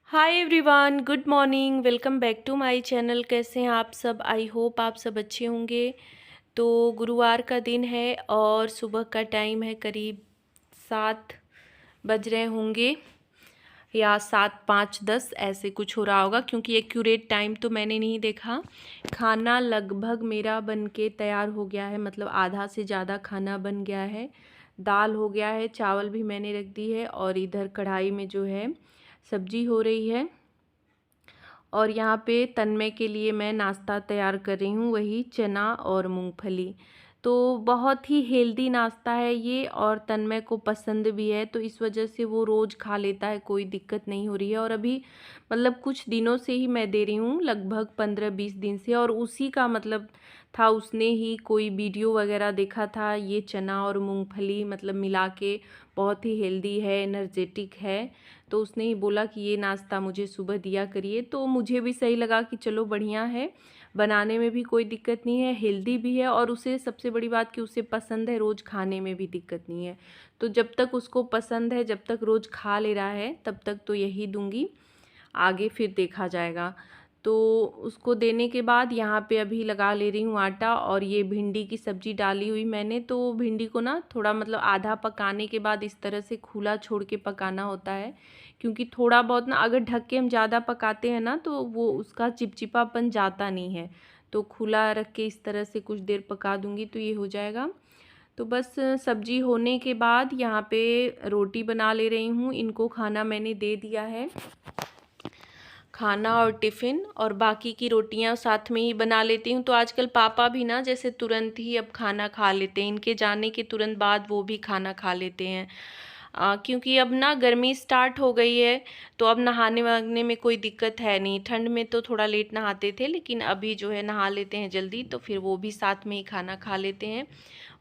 Hi everyone, good morning. Welcome back to my channel. कैसे हैं आप सब? आई होप आप सब अच्छे होंगे। तो गुरुवार का दिन है और सुबह का टाइम है, करीब 7 बज रहे होंगे या 7:05-10 ऐसे कुछ हो रहा होगा, क्योंकि एक्यूरेट टाइम तो मैंने नहीं देखा। खाना लगभग मेरा बन के तैयार हो गया है, मतलब आधा से ज़्यादा खाना बन गया है। दाल हो गया है, चावल भी मैंने रख दी है और इधर कढ़ाई में जो है सब्जी हो रही है। और यहाँ पे तन्मय के लिए मैं नाश्ता तैयार कर रही हूँ, वही चना और मूंगफली। तो बहुत ही हेल्दी नाश्ता है ये और तन्मय को पसंद भी है, तो इस वजह से वो रोज़ खा लेता है, कोई दिक्कत नहीं हो रही है। और अभी मतलब कुछ दिनों से ही मैं दे रही हूँ, लगभग 15-20 दिन से। और उसी का मतलब था, उसने ही कोई वीडियो वगैरह देखा था, ये चना और मूंगफली मतलब मिला के बहुत ही हेल्दी है, एनर्जेटिक है। तो उसने ही बोला कि ये नाश्ता मुझे सुबह दिया करिए, तो मुझे भी सही लगा कि चलो बढ़िया है, बनाने में भी कोई दिक्कत नहीं है, हेल्दी भी है और उसे सबसे बड़ी बात कि उसे पसंद है, रोज़ खाने में भी दिक्कत नहीं है। तो जब तक उसको पसंद है, जब तक रोज़ खा ले रहा है, तब तक तो यही दूंगी, आगे फिर देखा जाएगा। तो उसको देने के बाद यहाँ पे अभी लगा ले रही हूँ आटा। और ये भिंडी की सब्ज़ी डाली हुई मैंने, तो भिंडी को ना थोड़ा मतलब आधा पकाने के बाद इस तरह से खुला छोड़ के पकाना होता है, क्योंकि थोड़ा बहुत ना अगर ढक के हम ज़्यादा पकाते हैं ना तो वो उसका चिपचिपापन जाता नहीं है। तो खुला रख के इस तरह से कुछ देर पका दूँगी तो ये हो जाएगा। तो बस सब्जी होने के बाद यहाँ पे रोटी बना ले रही हूँ, इनको खाना मैंने दे दिया है, खाना और टिफ़िन, और बाकी की रोटियां साथ में ही बना लेती हूँ। तो आजकल पापा भी ना जैसे तुरंत ही अब खाना खा लेते हैं, इनके जाने के तुरंत बाद वो भी खाना खा लेते हैं। क्योंकि अब ना गर्मी स्टार्ट हो गई है, तो अब नहाने वहाने में कोई दिक्कत है नहीं। ठंड में तो थोड़ा लेट नहाते थे, लेकिन अभी जो है नहा लेते हैं जल्दी, तो फिर वो भी साथ में ही खाना खा लेते हैं।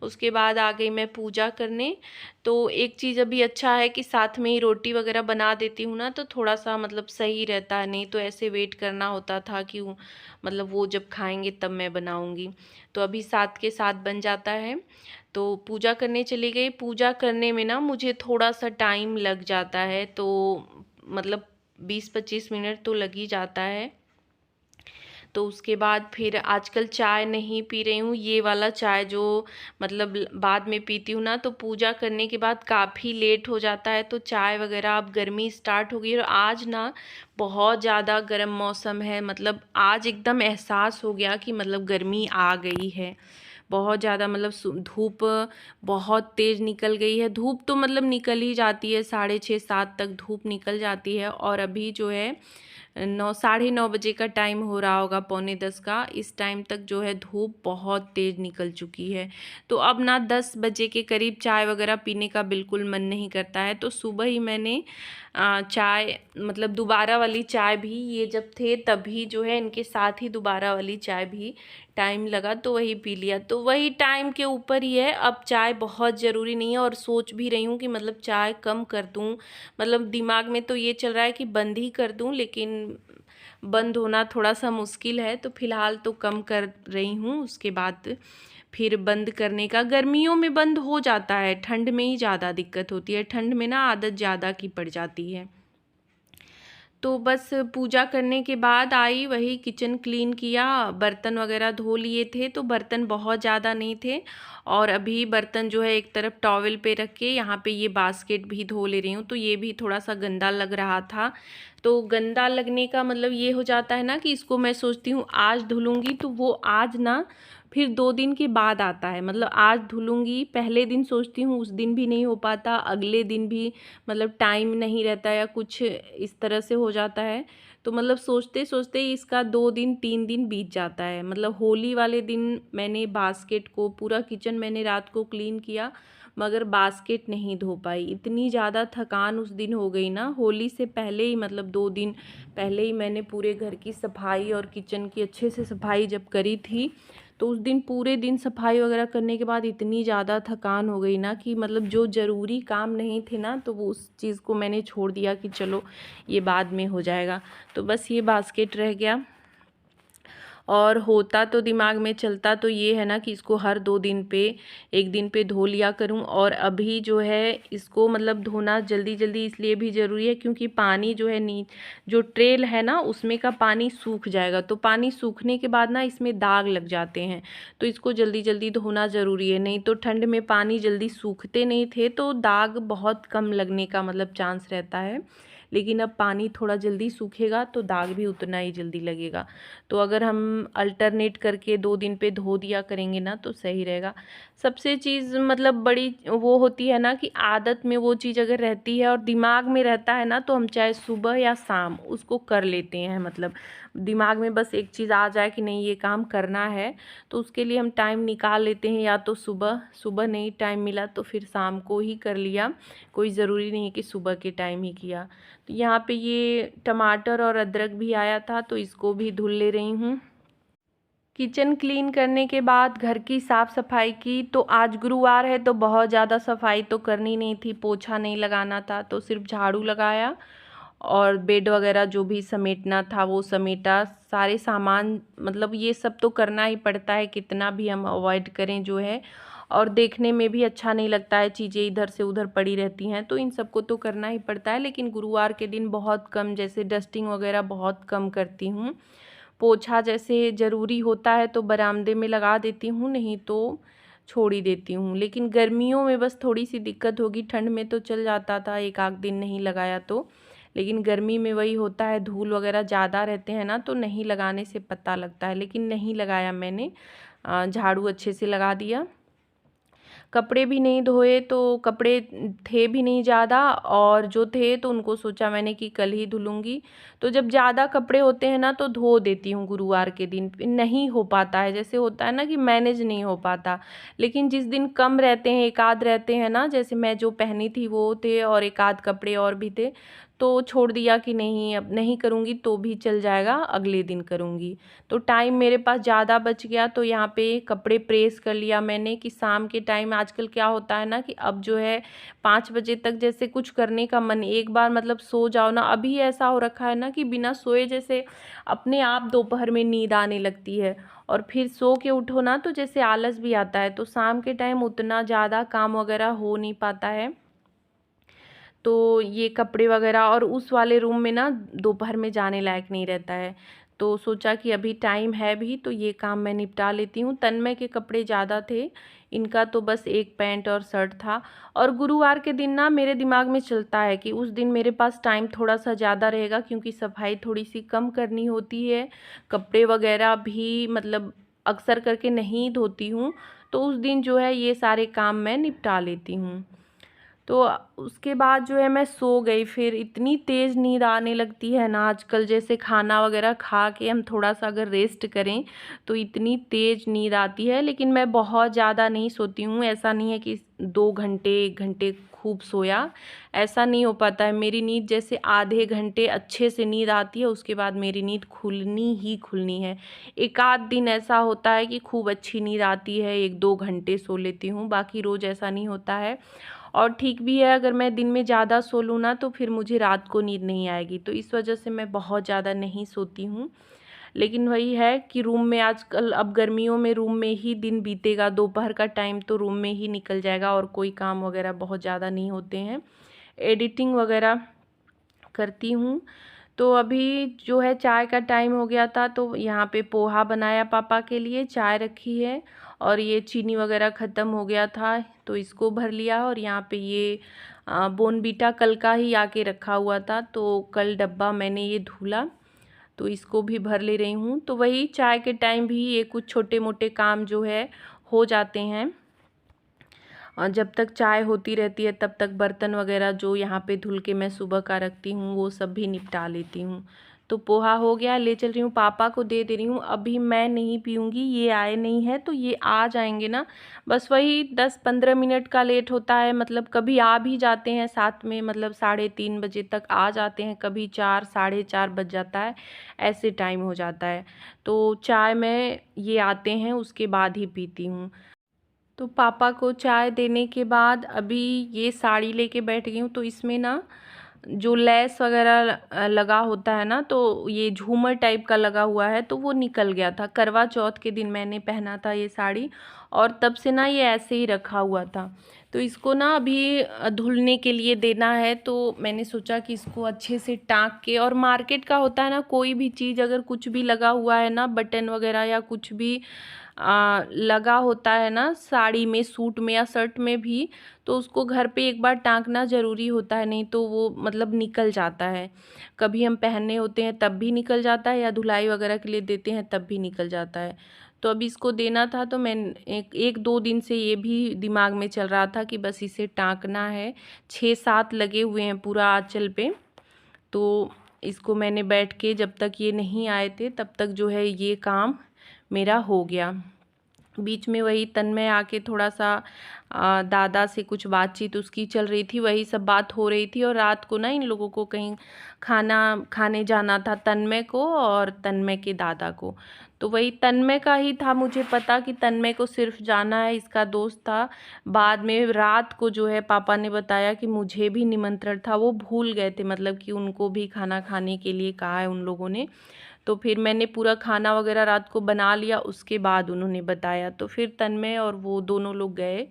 उसके बाद आ गई मैं पूजा करने। तो एक चीज़ अभी अच्छा है कि साथ में ही रोटी वगैरह बना देती हूँ ना, तो थोड़ा सा मतलब सही रहता है, नहीं तो ऐसे वेट करना होता था कि मतलब वो जब खाएंगे तब मैं बनाऊंगी। तो अभी साथ के साथ बन जाता है। तो पूजा करने चली गई। पूजा करने में ना मुझे थोड़ा सा टाइम लग जाता है, तो मतलब 20-25 मिनट तो लग ही जाता है। तो उसके बाद फिर आजकल चाय नहीं पी रही हूँ, ये वाला चाय जो मतलब बाद में पीती हूँ ना, तो पूजा करने के बाद काफ़ी लेट हो जाता है, तो चाय वगैरह, अब गर्मी स्टार्ट हो गई है और आज ना बहुत ज़्यादा गर्म मौसम है। मतलब आज एकदम एहसास हो गया कि मतलब गर्मी आ गई है बहुत ज़्यादा। मतलब धूप बहुत तेज़ निकल गई है। धूप तो मतलब निकल ही जाती है, 6:30-7 तक धूप निकल जाती है। और अभी जो है 9, 9:30 बजे का टाइम हो रहा होगा, 9:45 का। इस टाइम तक जो है धूप बहुत तेज़ निकल चुकी है। तो अब ना 10 बजे के करीब चाय वगैरह पीने का बिल्कुल मन नहीं करता है। तो सुबह ही मैंने चाय मतलब दोबारा वाली चाय भी, ये जब थे तभी जो है इनके साथ ही दोबारा वाली चाय भी टाइम लगा तो वही पी लिया। तो वही टाइम के ऊपर ही है, अब चाय बहुत ज़रूरी नहीं है। और सोच भी रही हूँ कि मतलब चाय कम कर दूँ, मतलब दिमाग में तो ये चल रहा है कि बंद ही कर दूँ, लेकिन बंद होना थोड़ा सा मुश्किल है। तो फ़िलहाल तो कम कर रही हूँ, उसके बाद फिर बंद करने का। गर्मियों में बंद हो जाता है, ठंड में ही ज़्यादा दिक्कत होती है, ठंड में ना आदत ज़्यादा की पड़ जाती है। तो बस पूजा करने के बाद आई, वही किचन क्लीन किया, बर्तन वगैरह धो लिए थे, तो बर्तन बहुत ज़्यादा नहीं थे। और अभी बर्तन जो है एक तरफ टॉवल पे रख के यहाँ पे ये बास्केट भी धो ले रही हूँ। तो ये भी थोड़ा सा गंदा लग रहा था। तो गंदा लगने का मतलब ये हो जाता है ना कि इसको मैं सोचती हूँ आज धुलूँगी, तो वो आज ना फिर 2 दिन के बाद आता है। मतलब आज धुलूँगी, पहले दिन सोचती हूँ, उस दिन भी नहीं हो पाता, अगले दिन भी मतलब टाइम नहीं रहता या कुछ इस तरह से हो जाता है। तो मतलब सोचते सोचते ही इसका 2 दिन 3 दिन बीत जाता है। मतलब होली वाले दिन मैंने बास्केट को, पूरा किचन मैंने रात को क्लीन किया, मगर बास्केट नहीं धो पाई। इतनी ज़्यादा थकान उस दिन हो गई ना, होली से पहले ही, मतलब 2 दिन पहले ही मैंने पूरे घर की सफाई और किचन की अच्छे से सफाई जब करी थी, तो उस दिन पूरे दिन सफाई वगैरह करने के बाद इतनी ज़्यादा थकान हो गई ना कि मतलब जो ज़रूरी काम नहीं थे ना, तो वो उस चीज़ को मैंने छोड़ दिया कि चलो ये बाद में हो जाएगा। तो बस ये बास्केट रह गया। और होता तो दिमाग में चलता तो ये है ना कि इसको हर 2 दिन पे 1 दिन पे धो लिया करूं। और अभी जो है इसको मतलब धोना जल्दी जल्दी इसलिए भी ज़रूरी है क्योंकि पानी जो है जो ट्रेल है ना उसमें का पानी सूख जाएगा, तो पानी सूखने के बाद ना इसमें दाग लग जाते हैं, तो इसको जल्दी जल्दी धोना ज़रूरी है। नहीं तो ठंड में पानी जल्दी सूखते नहीं थे तो दाग बहुत कम लगने का मतलब चांस रहता है, लेकिन अब पानी थोड़ा जल्दी सूखेगा तो दाग भी उतना ही जल्दी लगेगा। तो अगर हम अल्टरनेट करके 2 दिन पे धो दिया करेंगे ना तो सही रहेगा। सबसे चीज़ मतलब बड़ी वो होती है ना कि आदत में वो चीज़ अगर रहती है और दिमाग में रहता है ना तो हम चाहे सुबह या शाम उसको कर लेते हैं। मतलब दिमाग में बस एक चीज़ आ जाए कि नहीं ये काम करना है तो उसके लिए हम टाइम निकाल लेते हैं, या तो सुबह सुबह नहीं टाइम मिला तो फिर शाम को ही कर लिया, कोई ज़रूरी नहीं है कि सुबह के टाइम ही किया। तो यहाँ पे ये टमाटर और अदरक भी आया था तो इसको भी धुल ले रही हूँ। किचन क्लीन करने के बाद घर की साफ़ सफाई की, तो आज गुरुवार है तो बहुत ज़्यादा सफाई तो करनी नहीं थी, पोछा नहीं लगाना था तो सिर्फ झाड़ू लगाया और बेड वगैरह जो भी समेटना था वो समेटा। सारे सामान मतलब ये सब तो करना ही पड़ता है, कितना भी हम अवॉइड करें जो है, और देखने में भी अच्छा नहीं लगता है, चीज़ें इधर से उधर पड़ी रहती हैं तो इन सबको तो करना ही पड़ता है। लेकिन गुरुवार के दिन बहुत कम, जैसे डस्टिंग वगैरह बहुत कम करती हूँ। पोछा जैसे ज़रूरी होता है तो बरामदे में लगा देती हूँ, नहीं तो छोड़ ही देती हूँ। लेकिन गर्मियों में बस थोड़ी सी दिक्कत होगी, ठंड में तो चल जाता था एक आध दिन नहीं लगाया तो, लेकिन गर्मी में वही होता है धूल वगैरह ज़्यादा रहते हैं ना तो नहीं लगाने से पता लगता है। लेकिन नहीं लगाया मैंने, झाड़ू अच्छे से लगा दिया। कपड़े भी नहीं धोए, तो कपड़े थे भी नहीं ज़्यादा, और जो थे तो उनको सोचा मैंने कि कल ही धुलूँगी। तो जब ज़्यादा कपड़े होते हैं ना तो धो देती हूँ गुरुवार के दिन, नहीं हो पाता है, जैसे होता है ना कि मैनेज नहीं हो पाता। लेकिन जिस दिन कम रहते हैं, एक आध रहते हैं ना, जैसे मैं जो पहनी थी वो थे और एक आध कपड़े और भी थे, तो छोड़ दिया कि नहीं अब नहीं करूँगी तो भी चल जाएगा, अगले दिन करूँगी। तो टाइम मेरे पास ज़्यादा बच गया तो यहाँ पे कपड़े प्रेस कर लिया मैंने कि शाम के टाइम आजकल क्या होता है ना कि अब जो है 5 बजे तक जैसे कुछ करने का मन, एक बार मतलब सो जाओ ना, अभी ऐसा हो रखा है ना कि बिना सोए जैसे अपने आप दोपहर में नींद आने लगती है, और फिर सो के उठो ना तो जैसे आलस भी आता है, तो शाम के टाइम उतना ज़्यादा काम वगैरह हो नहीं पाता है। तो ये कपड़े वगैरह और उस वाले रूम में ना दोपहर में जाने लायक नहीं रहता है, तो सोचा कि अभी टाइम है भी तो ये काम मैं निपटा लेती हूँ। तन्मय के कपड़े ज़्यादा थे, इनका तो बस एक पैंट और शर्ट था। और गुरुवार के दिन ना मेरे दिमाग में चलता है कि उस दिन मेरे पास टाइम थोड़ा सा ज़्यादा रहेगा क्योंकि सफाई थोड़ी सी कम करनी होती है, कपड़े वगैरह भी मतलब अक्सर करके नहीं धोती हूँ, तो उस दिन जो है ये सारे काम मैं निपटा लेती हूँ। तो उसके बाद जो है मैं सो गई, फिर इतनी तेज़ नींद आने लगती है ना आजकल, जैसे खाना वगैरह खा के हम थोड़ा सा अगर रेस्ट करें तो इतनी तेज़ नींद आती है। लेकिन मैं बहुत ज़्यादा नहीं सोती हूँ, ऐसा नहीं है कि 2 घंटे 1 घंटे खूब सोया, ऐसा नहीं हो पाता है। मेरी नींद जैसे आधे घंटे अच्छे से नींद आती है, उसके बाद मेरी नींद खुलनी ही खुलनी है। एक आध दिन ऐसा होता है कि खूब अच्छी नींद आती है, 1-2 घंटे सो लेती हूँ, बाकी रोज़ ऐसा नहीं होता है। और ठीक भी है, अगर मैं दिन में ज़्यादा सो लूँ ना तो फिर मुझे रात को नींद नहीं आएगी, तो इस वजह से मैं बहुत ज़्यादा नहीं सोती हूँ। लेकिन वही है कि रूम में आजकल अब गर्मियों में रूम में ही दिन बीतेगा, दोपहर का टाइम तो रूम में ही निकल जाएगा और कोई काम वगैरह बहुत ज़्यादा नहीं होते हैं। एडिटिंग वगैरह करती हूँ। तो अभी जो है चाय का टाइम हो गया था तो यहाँ पे पोहा बनाया पापा के लिए, चाय रखी है, और ये चीनी वगैरह ख़त्म हो गया था तो इसको भर लिया। और यहाँ पे ये बोनबीटा कल का ही आके रखा हुआ था तो कल डब्बा मैंने ये धुला, तो इसको भी भर ले रही हूँ। तो वही चाय के टाइम भी ये कुछ छोटे मोटे काम जो है हो जाते हैं, और जब तक चाय होती रहती है तब तक बर्तन वगैरह जो यहाँ पे धुल के मैं सुबह का रखती हूँ वो सब भी निपटा लेती हूँ। तो पोहा हो गया, ले चल रही हूँ, पापा को दे रही हूँ। अभी मैं नहीं पीऊँगी, ये आए नहीं है तो ये आ जाएंगे ना, बस वही 10-15 मिनट का लेट होता है। मतलब कभी आ भी जाते हैं साथ में, मतलब 3:30 बजे तक आ जाते हैं, कभी 4 4:30 बज जाता है, ऐसे टाइम हो जाता है। तो चाय मैं ये आते हैं उसके बाद ही पीती हूँ। तो पापा को चाय देने के बाद अभी ये साड़ी लेके बैठ गई हूँ, तो इसमें ना जो लेस वगैरह लगा होता है ना, तो ये झूमर टाइप का लगा हुआ है, तो वो निकल गया था। करवा चौथ के दिन मैंने पहना था ये साड़ी, और तब से ना ये ऐसे ही रखा हुआ था। तो इसको ना अभी धुलने के लिए देना है, तो मैंने सोचा कि इसको अच्छे से टाँक के, और मार्केट का होता है ना, कोई भी चीज़ अगर कुछ भी लगा हुआ है ना, बटन वगैरह या कुछ भी लगा होता है ना साड़ी में, सूट में या शर्ट में भी, तो उसको घर पे एक बार टाँकना ज़रूरी होता है, नहीं तो वो मतलब निकल जाता है। कभी हम पहनने होते हैं तब भी निकल जाता है, या धुलाई वगैरह के लिए देते हैं तब भी निकल जाता है। तो अब इसको देना था, तो मैं एक दो दिन से ये भी दिमाग में चल रहा था कि बस इसे टाँकना है। 6-7 लगे हुए हैं पूरा आँचल पे, तो इसको मैंने बैठ के, जब तक ये नहीं आए थे तब तक जो है ये काम मेरा हो गया। बीच में वही तन्मय आके थोड़ा सा दादा से कुछ बातचीत उसकी चल रही थी, वही सब बात हो रही थी। और रात को ना इन लोगों को कहीं खाना खाने जाना था, तन्मय को और तन्मय के दादा को। तो वही तन्मय का ही था, मुझे पता कि तन्मय को सिर्फ जाना है, इसका दोस्त था। बाद में रात को जो है पापा ने बताया कि मुझे भी निमंत्रण था, वो भूल गए थे, मतलब कि उनको भी खाना खाने के लिए कहा है उन लोगों ने। तो फिर मैंने पूरा खाना वगैरह रात को बना लिया, उसके बाद उन्होंने बताया। तो फिर तन्मय और वो दोनों लोग गए,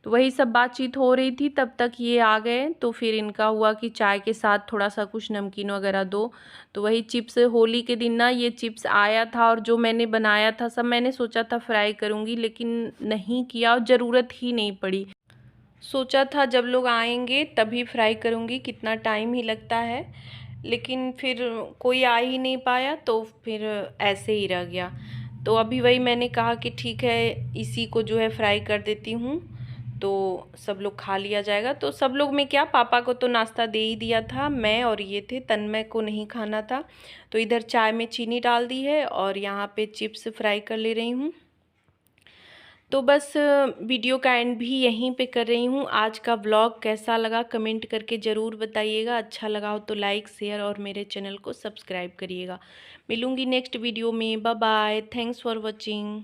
तो वही सब बातचीत हो रही थी, तब तक ये आ गए। तो फिर इनका हुआ कि चाय के साथ थोड़ा सा कुछ नमकीन वगैरह दो। तो वही चिप्स, होली के दिन ना ये चिप्स आया था, और जो मैंने बनाया था सब मैंने सोचा था फ्राई करूँगी, लेकिन नहीं किया और ज़रूरत ही नहीं पड़ी। सोचा था जब लोग आएंगे तभी फ्राई करूँगी, कितना टाइम ही लगता है, लेकिन फिर कोई आ ही नहीं पाया, तो फिर ऐसे ही रह गया। तो अभी वही मैंने कहा कि ठीक है, इसी को जो है फ्राई कर देती हूँ, तो सब लोग खा लिया जाएगा। तो सब लोग में क्या, पापा को तो नाश्ता दे ही दिया था, मैं और ये थे, तन्मय को नहीं खाना था। तो इधर चाय में चीनी डाल दी है, और यहाँ पे चिप्स फ्राई कर ले रही हूँ। तो बस वीडियो का एंड भी यहीं पे कर रही हूँ। आज का व्लॉग कैसा लगा कमेंट करके ज़रूर बताइएगा। अच्छा लगा हो तो लाइक, शेयर और मेरे चैनल को सब्सक्राइब करिएगा। मिलूँगी नेक्स्ट वीडियो में। Bye bye, thanks for watching.